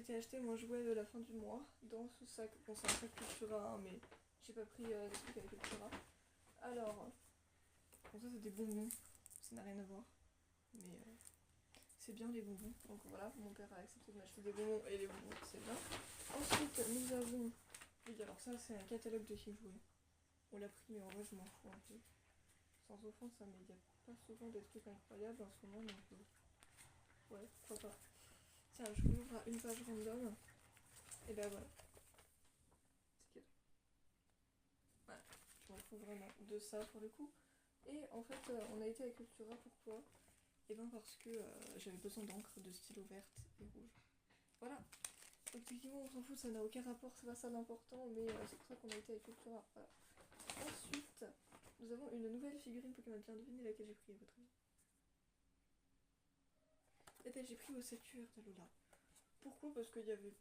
été acheter mon jouet de la fin du mois dans ce sac. Bon, c'est un sac Cultura, hein, mais j'ai pas pris des trucs avec Cultura. Alors, bon, ça c'est des bonbons, ça n'a rien à voir, mais c'est bien les bonbons. Donc voilà, mon père a accepté de m'acheter des bonbons et les bonbons, c'est bien. Ensuite, nous avons. Oui, alors ça, c'est un catalogue de Kick Jouets. On l'a pris, mais en vrai, je m'en fous un peu. Sans offense, hein, mais il n'y a pas souvent des trucs incroyables en ce moment, donc ouais, pourquoi pas. Tiens, je m'ouvre à une page random. Et ben voilà. C'est cadeau. Voilà, je m'en fous vraiment de ça pour le coup. Et en fait, on a été à Cultura, pourquoi? Et ben parce que j'avais besoin d'encre de stylo verte et rouge. Voilà. Donc effectivement, on s'en fout, ça n'a aucun rapport, c'est pas ça l'important, mais c'est pour ça qu'on a été à Cultura. Voilà. Ensuite, nous avons une nouvelle figurine Pokémon. Bien devinez laquelle j'ai pris à votre avis. Et ben j'ai pris Ossature d'Alola. Pourquoi? Parce qu'il y avait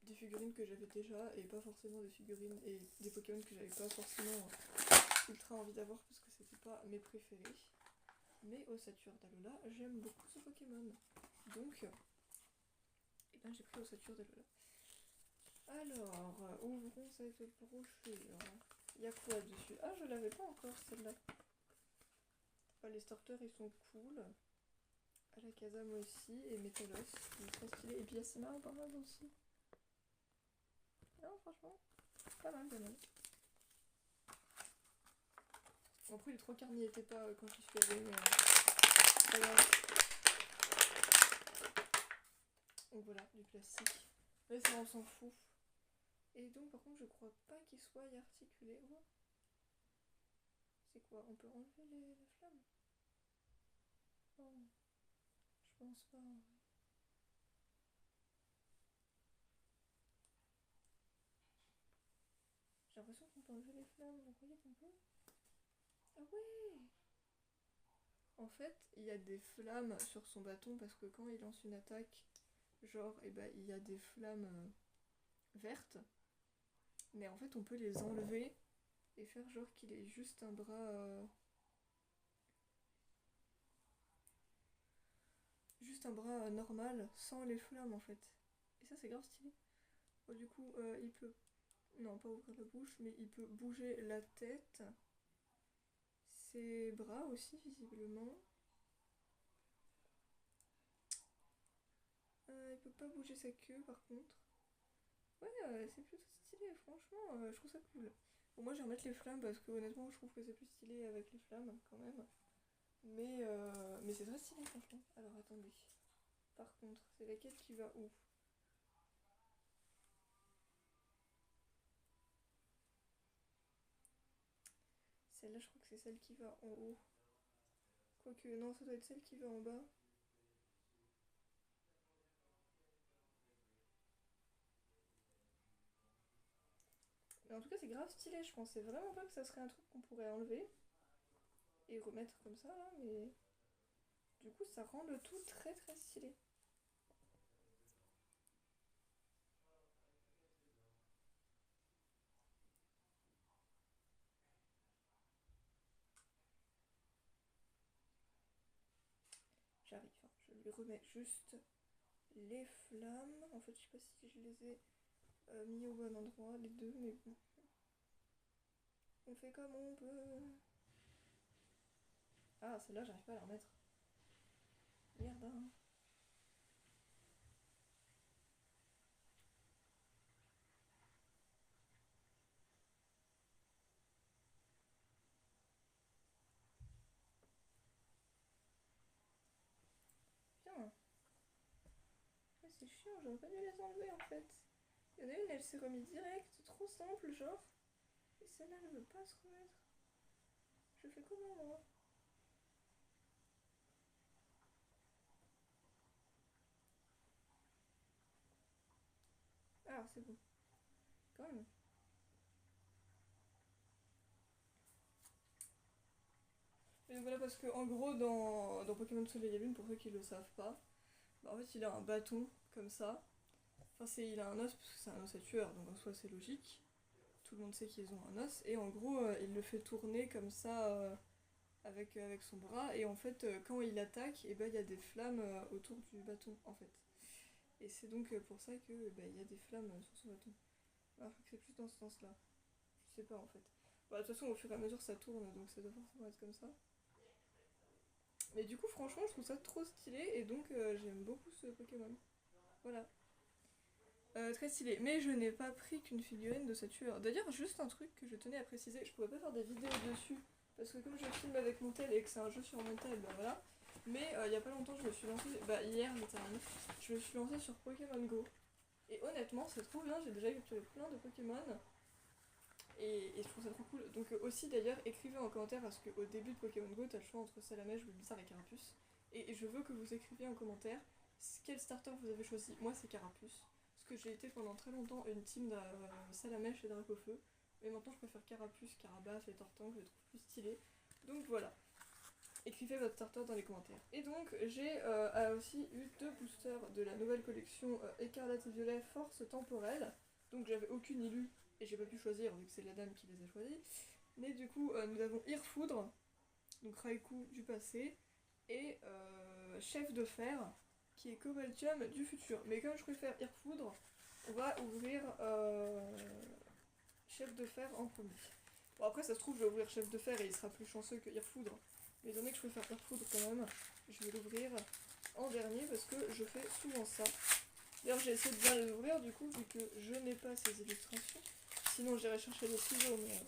des figurines que j'avais déjà et pas forcément des figurines et des Pokémon que j'avais pas forcément ultra envie d'avoir parce que c'était pas mes préférés. Mais Ossature d'Alola, j'aime beaucoup ce Pokémon. Donc, et ben j'ai pris Ossature d'Alola. Alors, ouvrons cette brochure. Il y a quoi dessus? Ah, je l'avais pas encore celle-là. Ah, les starters ils sont cool. Alakazam aussi et Metalos, il est très stylé. Et puis Yasima, pas mal aussi. Non, franchement, pas mal, pas mal. Bon, après, les trois quarts n'y étaient pas quand je suis allée, mais c'est pas grave. Donc voilà, du plastique. Mais ça, on s'en fout. Et donc, par contre, je crois pas qu'il soit articulé. Oh. C'est quoi? On peut enlever la flamme? Non, je pense pas. J'ai l'impression qu'on peut enlever les flammes. Vous croyez qu'on peut? Ah ouais! En fait, il y a des flammes sur son bâton parce que quand il lance une attaque, genre, et ben, il y a des flammes vertes. Mais en fait, on peut les enlever et faire genre qu'il ait juste un bras. Juste un bras normal, sans les flammes en fait. Et ça, c'est grave stylé. Bon, du coup, il peut. Non, pas ouvrir la bouche, mais il peut bouger la tête. Ses bras aussi, visiblement. Il peut pas bouger sa queue par contre. Ouais, c'est plutôt stylé, franchement, je trouve ça cool. Bon, moi je vais remettre les flammes parce que honnêtement, je trouve que c'est plus stylé avec les flammes quand même. Mais c'est très stylé, franchement. Alors attendez. Par contre, c'est laquelle qui va où? Celle-là, je crois que c'est celle qui va en haut. Quoique, non, ça doit être celle qui va en bas. Mais en tout cas, c'est grave stylé. Je pensais vraiment pas que ça serait un truc qu'on pourrait enlever et remettre comme ça, là, mais du coup, ça rend le tout très très stylé. J'arrive, hein. Je lui remets juste les flammes. En fait, je sais pas si je les ai mis au bon endroit, les deux, mais bon. On fait comme on peut. Ah, celle-là, j'arrive pas à la remettre. Merde, hein. Putain. Ouais, c'est chiant, j'aurais pas dû les enlever en fait. Il y en a une, elle s'est remise direct, trop simple, genre. Et celle-là, elle veut pas se remettre. Je fais comment, moi? Ah, c'est bon. Quand même. Et voilà, parce que en gros, dans Pokémon Soleil et Lune, pour ceux qui le savent pas, bah, en fait, il a un bâton comme ça. Enfin, il a un os parce que c'est un ossature, donc en soi, c'est logique. Tout le monde sait qu'ils ont un os. Et en gros, il le fait tourner comme ça avec son bras. Et en fait, quand il attaque, et ben, il y a des flammes autour du bâton, en fait. Et c'est donc pour ça que bah, y a des flammes sur son bâton. Alors que c'est plus dans ce sens-là. Je sais pas en fait. Bah, de toute façon, au fur et à mesure, ça tourne, donc ça doit forcément être comme ça. Mais du coup, franchement, je trouve ça trop stylé et donc j'aime beaucoup ce Pokémon. Voilà. Très stylé. Mais je n'ai pas pris qu'une figurine de cette tueur. D'ailleurs, juste un truc que je tenais à préciser, je pourrais pas faire des vidéos dessus parce que comme je filme avec mon tel et que c'est un jeu sur mon tel, bah voilà. Mais il y a pas longtemps, je me suis lancée, bah hier littéralement, je me suis lancée sur Pokémon Go. Et honnêtement, c'est trop bien, j'ai déjà capturé plein de Pokémon. Et je trouve ça trop cool. Donc aussi d'ailleurs, écrivez en commentaire parce qu'au début de Pokémon Go, t'as le choix entre Salamèche, Bulbasaur et Carapuce. Et je veux que vous écriviez en commentaire quel starter vous avez choisi. Moi c'est Carapuce. Parce que j'ai été pendant très longtemps une team de Salamèche et Dracofeu. Mais maintenant je préfère Carapuce, Carabasse et Tortank, je les trouve plus stylés. Donc voilà. Écrivez votre starter dans les commentaires. Et donc j'ai aussi eu 2 boosters de la nouvelle collection Écarlate et Violet Force Temporelle. Donc j'avais aucune élue et j'ai pas pu choisir vu que c'est la dame qui les a choisis. Mais du coup nous avons Irfoudre, donc Raikou du passé, et Chef de Fer qui est Cobaltium du futur. Mais comme je préfère Irfoudre, on va ouvrir Chef de Fer en premier. Bon après ça se trouve je vais ouvrir Chef de Fer et il sera plus chanceux que Irfoudre. Mais étant donné que je préfère Irfoudre quand même, je vais l'ouvrir en dernier parce que je fais souvent ça. D'ailleurs j'ai essayé de bien les ouvrir du coup vu que je n'ai pas ces illustrations. Sinon j'irai chercher les ciseaux mais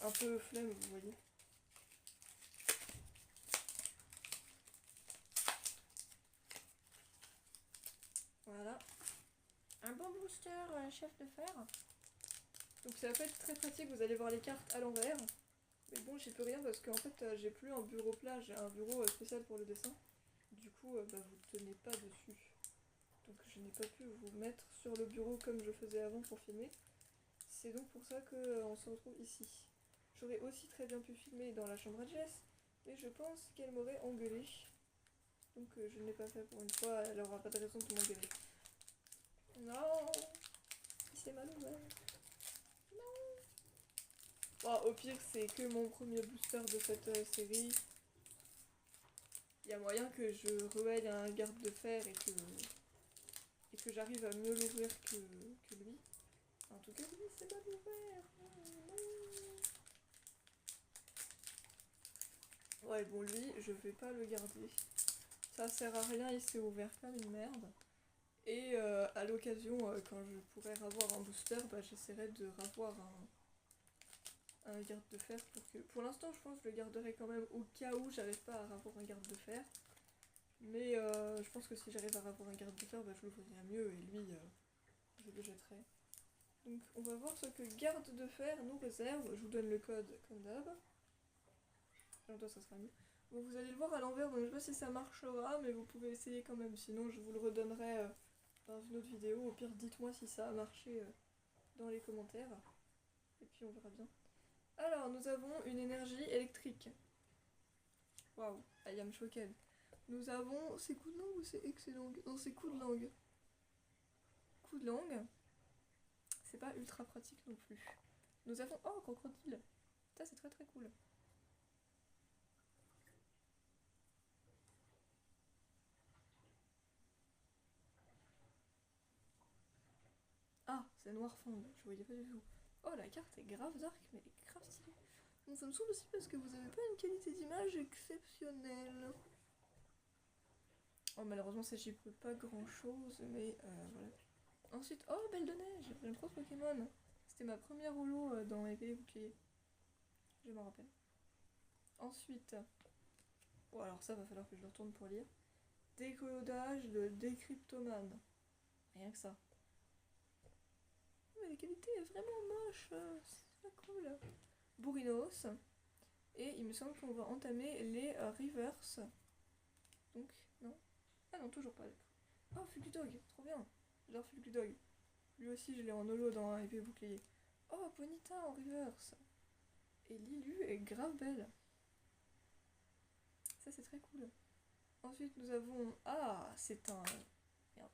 un peu flemme vous voyez. Voilà. Un bon booster Chef de Fer. Donc ça va pas être très pratique, vous allez voir les cartes à l'envers. Mais bon j'y peux rien parce qu'en fait j'ai plus un bureau plat, j'ai un bureau spécial pour le dessin. Du coup bah, vous tenez pas dessus. Donc je n'ai pas pu vous mettre sur le bureau comme je faisais avant pour filmer. C'est donc pour ça qu'on se retrouve ici. J'aurais aussi très bien pu filmer dans la chambre à Jess, mais je pense qu'elle m'aurait engueulé. Donc je ne l'ai pas fait pour une fois, elle aura pas de raison de m'engueuler. Non, c'est mal ouvert. Non. Bon, au pire c'est que mon premier booster de cette série. Il y a moyen que je ruelle un garde de fer et que j'arrive à mieux l'ouvrir que lui. En tout cas, lui, c'est mal ouvert. Ouais, bon, lui, je vais pas le garder. Ça sert à rien, il s'est ouvert comme une merde. Et à l'occasion, quand je pourrais avoir un booster, bah, j'essaierai de ravoir un garde de fer pour que... Pour l'instant, je pense que je le garderai quand même au cas où j'arrive pas à ravoir un garde de fer. Mais je pense que si j'arrive à ravoir un garde de fer, bah, je l'ouvrirai mieux et lui, je le jetterai. Donc on va voir ce que Garde de Fer nous réserve. Je vous donne le code comme d'hab. Toi ça sera mieux. Bon, vous allez le voir à l'envers, donc je sais pas si ça marchera, mais vous pouvez essayer quand même. Sinon je vous le redonnerai dans une autre vidéo. Au pire dites-moi si ça a marché dans les commentaires. Et puis on verra bien. Alors nous avons une énergie électrique. Waouh, I am shocked. Nous avons... C'est coup de langue ou c'est excellent? Non, c'est coup de langue. Coup de langue. C'est pas ultra pratique non plus. Nous avons... Oh, crocodile. Ça, c'est très très cool. Ah, c'est noir fond, je voyais pas du tout. Oh, la carte est grave dark, mais elle est grave stylée. Bon, ça me saoule aussi parce que vous avez pas une qualité d'image exceptionnelle. Oh, malheureusement, ça j'y peux pas grand chose, mais voilà. Ensuite, oh, Belle de Neige. J'aime trop ce Pokémon. C'était ma première holo dans Épée et Bouclier. Je m'en rappelle. Ensuite, bon, alors ça va falloir que je le retourne pour lire. Décodage de Décryptomane. Rien que ça. Mais la qualité est vraiment moche. C'est pas cool. Bourrinos. Et il me semble qu'on va entamer les Rivers. Donc, non. Ah non, toujours pas. Oh, Fulgudog, trop bien. J'adore Fulgudog. Lui aussi, je l'ai en holo dans un épée bouclier. Oh, Bonita en Rivers. Et Lilu est grave belle. Ça, c'est très cool. Ensuite, nous avons... Ah, c'est un... Merde,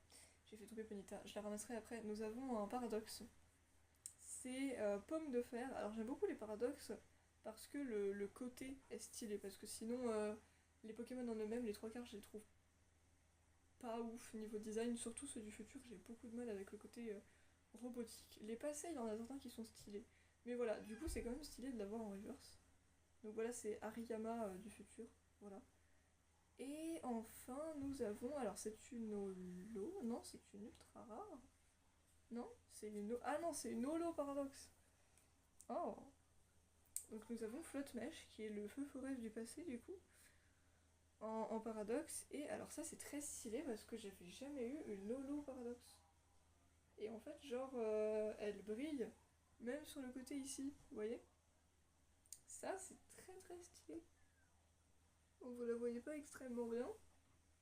j'ai fait tomber Bonita. Je la ramasserai après. Nous avons un paradoxe. C'est Pomme de Fer. Alors, j'aime beaucoup les paradoxes parce que le côté est stylé. Parce que sinon, les Pokémon en eux-mêmes, les 3 quarts, je les trouve pas ouf niveau design, surtout ceux du futur, j'ai beaucoup de mal avec le côté robotique. Les passés, il y en a certains qui sont stylés. Mais voilà, du coup c'est quand même stylé de l'avoir en reverse. Donc voilà, c'est Hariyama du futur, voilà. Et enfin, nous avons, alors c'est une holo, non c'est une ultra rare. Non, c'est une, ah non c'est une holo paradoxe. Oh. Donc nous avons Flottmesh, qui est le feu forêt du passé du coup, en paradoxe. Et alors ça c'est très stylé parce que j'avais jamais eu une holo paradoxe. Et en fait genre elle brille, même sur le côté ici, vous voyez. Ça c'est très très stylé. Donc vous la voyez pas extrêmement bien.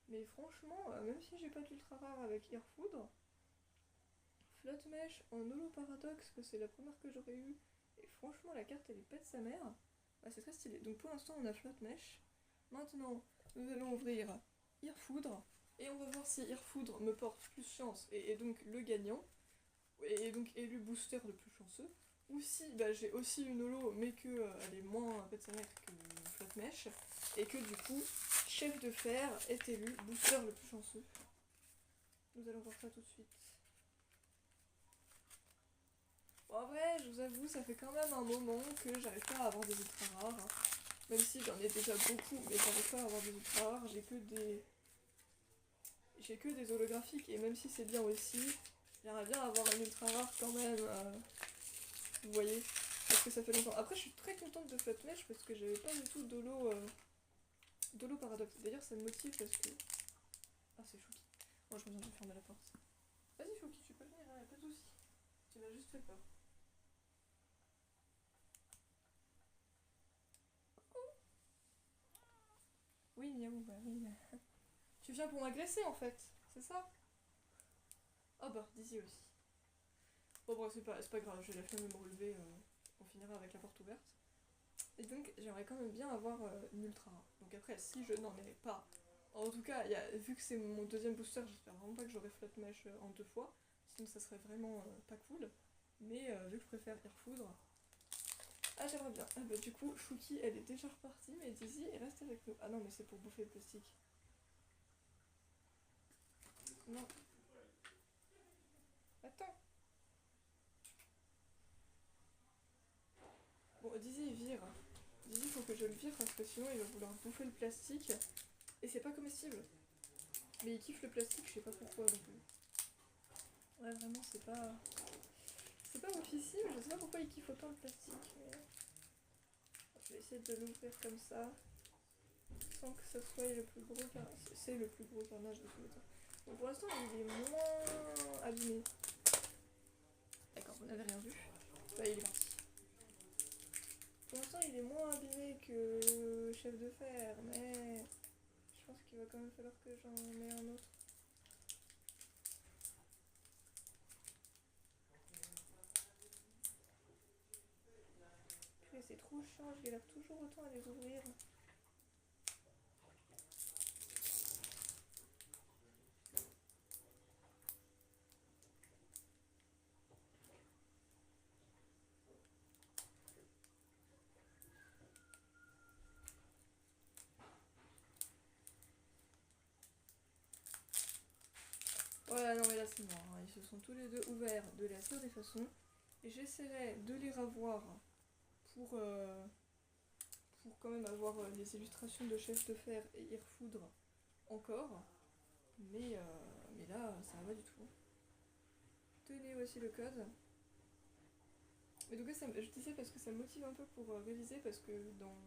Mais franchement, même si j'ai pas d'ultra rare avec Airfoudre, Flottmesh en holo paradoxe, que c'est la première que j'aurais eue, et franchement la carte elle est pète sa mère, bah, c'est très stylé. Donc pour l'instant on a Flottmesh. Maintenant nous allons ouvrir Airfoudre, et on va voir si Airfoudre me porte plus chance, et donc le gagnant, et donc élu booster le plus chanceux, ou si bah, j'ai aussi une holo mais que elle est moins pète sa mère que Flottmesh, et que du coup Chef de fer est élu booster le plus chanceux. Nous allons voir ça tout de suite. Bon, en vrai, je vous avoue, ça fait quand même un moment que j'arrive pas à avoir des ultra rares. Hein. Même si j'en ai déjà beaucoup, mais j'arrive pas à avoir des ultra rares. J'ai que des holographiques, et même si c'est bien aussi, j'aimerais bien avoir un ultra rare quand même. Vous voyez, parce que ça fait longtemps. Après, je suis très contente de Flottmesh parce que j'avais pas du tout d'holo paradoxe. D'ailleurs, ça me motive parce que. Ah, c'est Chouki. Moi, je me sens de fermer la porte. Vas-y, Chouki, tu peux venir, hein, y'a pas de soucis. Tu m'as juste fait peur. Oui, miaou, bah oui. Tu viens pour m'agresser en fait, c'est ça? Oh bah, Dizzy aussi. Bon, bref, c'est pas grave, j'ai la flemme de me relever, on finira avec la porte ouverte. Et donc, j'aimerais quand même bien avoir une ultra rare. Donc après, si je n'en ai pas, en tout cas, vu que c'est mon deuxième booster, j'espère vraiment pas que j'aurai Flottmesh en 2 fois, sinon ça serait vraiment pas cool. Mais vu que je préfère Airfoudre, ah j'aimerais bien. Ah bah du coup, Chouki elle est déjà repartie, mais Dizzy elle reste avec nous. Ah non mais c'est pour bouffer le plastique. Non. Attends. Bon, Dizzy il vire. Dizzy faut que je le vire parce que sinon il va vouloir bouffer le plastique. Et c'est pas comestible. Mais il kiffe le plastique, je sais pas pourquoi donc. Ouais vraiment c'est pas. C'est pas officiel, je sais pas pourquoi il kiffe autant le plastique. Mais... je vais essayer de l'ouvrir comme ça. Sans que ça soit le plus gros carnage. C'est le plus gros carnage de tous les temps. Donc pour l'instant il est moins abîmé. D'accord, vous n'avez rien vu. Bah il est parti. Pour l'instant il est moins abîmé que Chef de fer, mais je pense qu'il va quand même falloir que j'en ai un autre. Puis c'est trop chiant, je galère toujours autant à les ouvrir. Voilà, non mais là c'est mort, hein. Ils se sont tous les deux ouverts de la pire des façons. Et j'essaierai de les revoir pour quand même avoir les illustrations de Chef de fer et Airfoudre encore. Mais là, ça va pas du tout. Tenez, voici le code. Mais donc ça, je disais parce que ça me motive un peu pour réviser parce que dans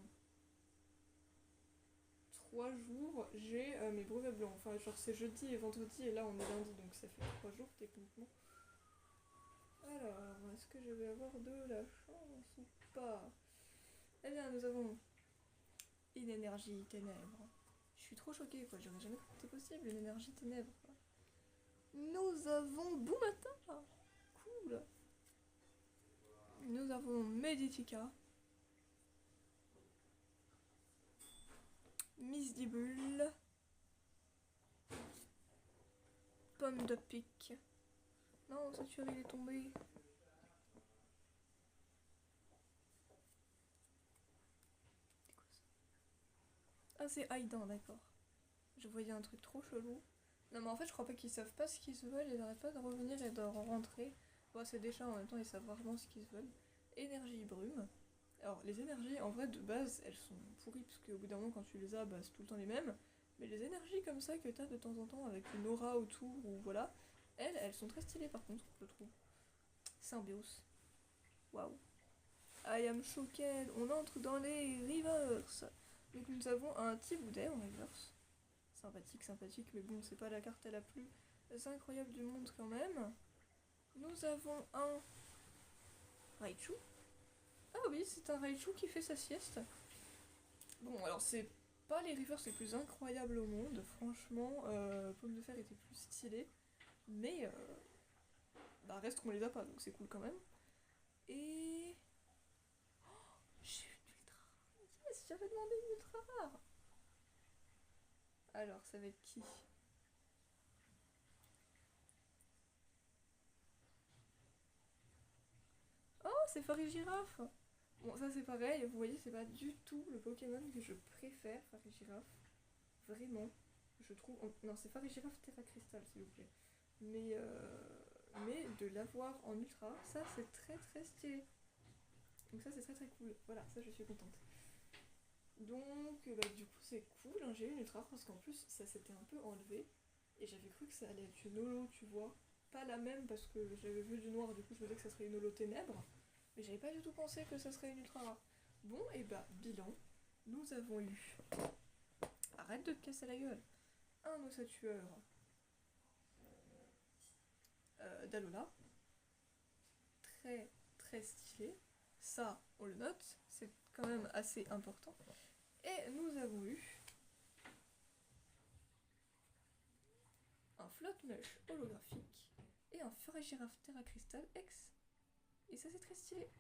3 jours, j'ai mes brevets blancs. Enfin, genre c'est jeudi et vendredi et là on est lundi donc ça fait 3 jours techniquement. Alors, est-ce que je vais avoir de la chance ou pas? Eh bien, nous avons une énergie ténèbres. Je suis trop choquée quoi, j'aurais jamais cru que c'était possible une énergie ténèbres. Quoi. Nous avons Boumata. Cool. Nous avons Meditica. Miss Dibule. Pomme de pique. Non, Saturne il est tombé. C'est quoi ça? Ah, c'est Aidan, d'accord. Je voyais un truc trop chelou. Non mais en fait je crois pas qu'ils savent pas ce qu'ils se veulent, ils arrêtent pas de revenir et de rentrer. Bon c'est des chats en même temps ils savent rarement ce qu'ils se veulent. Énergie brume. Alors les énergies en vrai de base elles sont pourries parce qu'au bout d'un moment quand tu les as bah, c'est tout le temps les mêmes. Mais les énergies comme ça que t'as de temps en temps avec une aura autour ou voilà, elles sont très stylées par contre je trouve. Symbiose. Waouh. I am shocked. On entre dans les rivers. Donc nous avons un Tiboudet en reverse. Sympathique, sympathique, mais bon, c'est pas la carte la plus incroyable du monde quand même. Nous avons un Raichu. Ah oui, c'est un Raichu qui fait sa sieste. Bon, alors c'est pas les rivers les plus incroyables au monde, franchement. Pomme de fer était plus stylé, mais bah reste qu'on les a pas, donc c'est cool quand même. Et j'ai une ultra rare. Yes, j'avais demandé une ultra rare. Alors, ça va être qui? Oh, c'est Farigiraf. Bon, ça c'est pareil, vous voyez, c'est pas du tout le Pokémon que je préfère, Farigiraf. Vraiment, je trouve... Non, c'est Farigiraf Terra Crystal, s'il vous plaît. Mais de l'avoir en ultra, ça c'est très très stylé. Donc ça c'est très très cool. Voilà, ça je suis contente. Donc, bah, du coup c'est cool, hein, j'ai eu une ultra parce qu'en plus ça s'était un peu enlevé. Et j'avais cru que ça allait être une holo, tu vois. Pas la même parce que j'avais vu du noir, du coup je me disais que ça serait une holo ténèbres. Mais j'avais pas du tout pensé que ça serait une ultra rare. Bon, et bah, bilan. Nous avons eu. Arrête de te casser la gueule. Un osatueur d'Alola. Très très stylé. Ça, on le note. C'est quand même assez important. Et nous avons eu. Un Flotte-Mèche holographique. Et un Farigiraf Terra Crystal X. Et ça, c'est très stylé.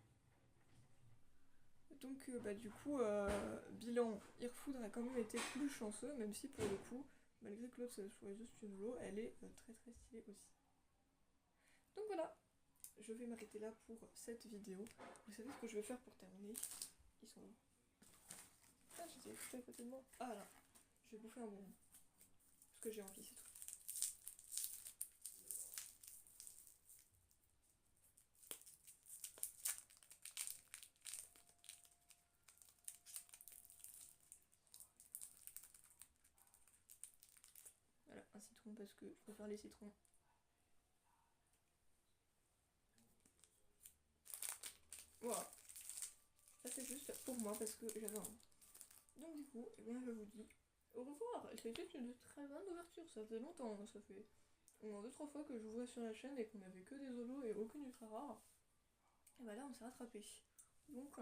Donc bah du coup, bilan, Irfoudre a quand même été plus chanceux, même si pour le coup, malgré que l'autre soit juste une holo, elle est très très stylée aussi. Donc voilà, je vais m'arrêter là pour cette vidéo. Vous savez ce que je vais faire pour terminer? Ils sont là. Ah, j'étais tout à côté de moi. Ah là, je vais bouffer un bonbon. Parce que j'ai envie, c'est tout. Voilà, un citron parce que je préfère les citrons. Voilà, ça c'est juste pour moi parce que j'avais envie. Donc du coup, eh bien, je vous dis au revoir. C'était une très bonne ouverture, ça faisait longtemps, hein, ça fait au moins 2-3 fois que j'ouvrais sur la chaîne et qu'on avait que des holos et aucune ultra rare. Et bah là on s'est rattrapé. Donc